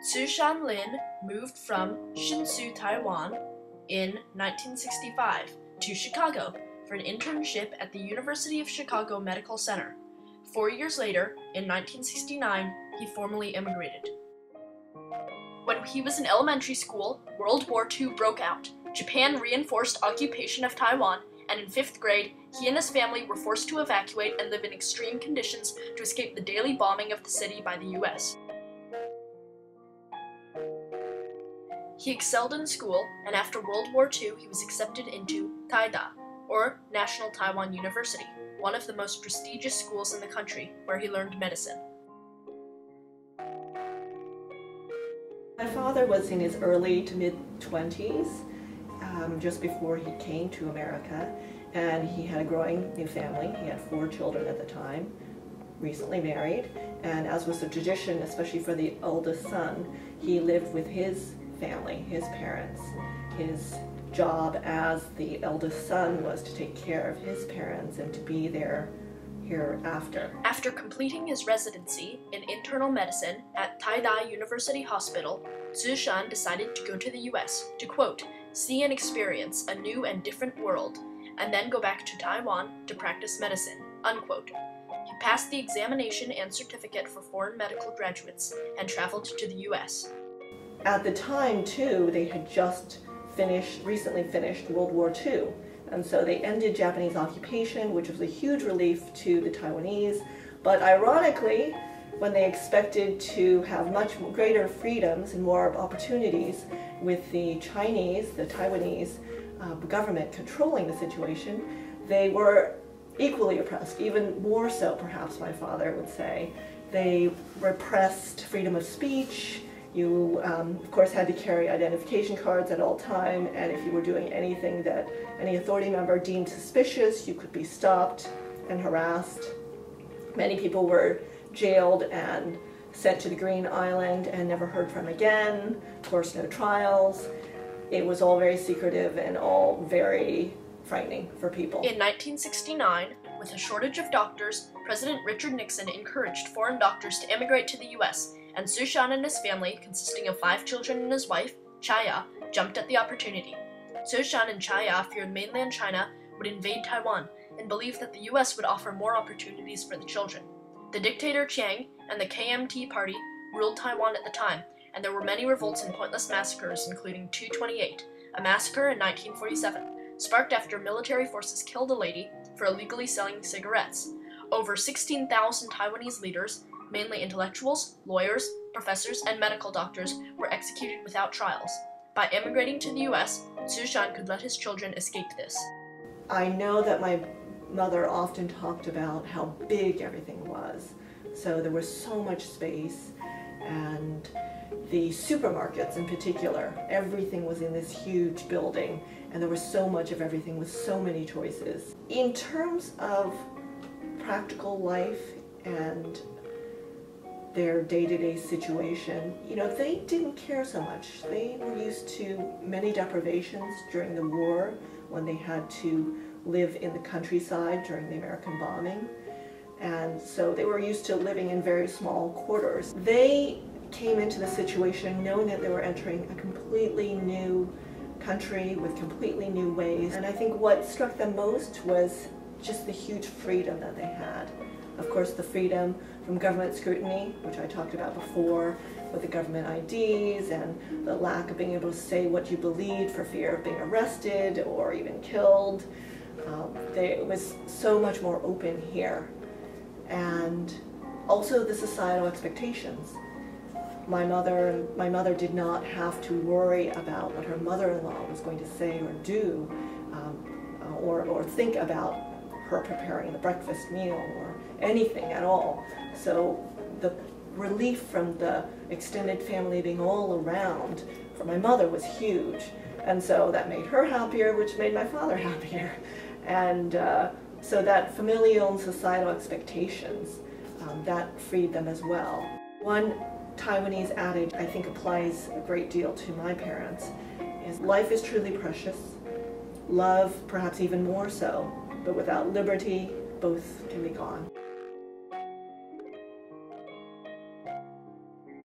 Su Shanlin moved from Hsinchu, Taiwan in 1965 to Chicago for an internship at the University of Chicago Medical Center. 4 years later, in 1969, he formally immigrated. When he was in elementary school, World War II broke out. Japan reinforced occupation of Taiwan, and in 5th grade, he and his family were forced to evacuate and live in extreme conditions to escape the daily bombing of the city by the US. He excelled in school, and after World War II, he was accepted into Taida, or National Taiwan University, one of the most prestigious schools in the country, where he learned medicine. My father was in his early to mid-20s, just before he came to America, and he had a growing new family. He had 4 children at the time, recently married, and as was the tradition, especially for the oldest son, he lived with his family, his parents. His job as the eldest son was to take care of his parents and to be there hereafter. After completing his residency in internal medicine at Taida University Hospital, Zu Shan decided to go to the US to, quote, see and experience a new and different world, and then go back to Taiwan to practice medicine, unquote. He passed the examination and certificate for foreign medical graduates and traveled to the US. At the time, too, they had just recently finished World War II. And so they ended Japanese occupation, which was a huge relief to the Taiwanese. But ironically, when they expected to have much greater freedoms and more opportunities with the Chinese, the Taiwanese government controlling the situation, they were equally oppressed, even more so perhaps, my father would say. They repressed freedom of speech. You, of course, had to carry identification cards at all time, and if you were doing anything that any authority member deemed suspicious, you could be stopped and harassed. Many people were jailed and sent to the Green Island and never heard from again. Of course, no trials. It was all very secretive and all very frightening for people. In 1969, with a shortage of doctors, President Richard Nixon encouraged foreign doctors to immigrate to the US, and Zu Shan and his family, consisting of 5 children and his wife, Chaya, jumped at the opportunity. Zu Shan and Chaya feared mainland China would invade Taiwan and believed that the US would offer more opportunities for the children. The dictator Chiang and the KMT party ruled Taiwan at the time, and there were many revolts and pointless massacres, including 228, a massacre in 1947, sparked after military forces killed a lady for illegally selling cigarettes. Over 16,000 Taiwanese leaders, mainly intellectuals, lawyers, professors, and medical doctors, were executed without trials. By immigrating to the US, Zu Shan could let his children escape this. I know that my mother often talked about how big everything was. So there was so much space, and the supermarkets in particular, everything was in this huge building, and there was so much of everything with so many choices. In terms of practical life and their day-to-day situation, they didn't care so much. They were used to many deprivations during the war when they had to live in the countryside during the American bombing. And so they were used to living in very small quarters. They came into the situation knowing that they were entering a completely new country with completely new ways. And I think what struck them most was just the huge freedom that they had. Of course, the freedom from government scrutiny, which I talked about before, with the government IDs and the lack of being able to say what you believed for fear of being arrested or even killed. It was so much more open here. And also the societal expectations. My mother did not have to worry about what her mother-in-law was going to say or do, or think about her preparing the breakfast meal or anything at all. So the relief from the extended family being all around for my mother was huge. And so that made her happier, which made my father happier. And so that familial and societal expectations, that freed them as well. One Taiwanese adage I think applies a great deal to my parents is life is truly precious, love perhaps even more so, but without liberty, both can be gone.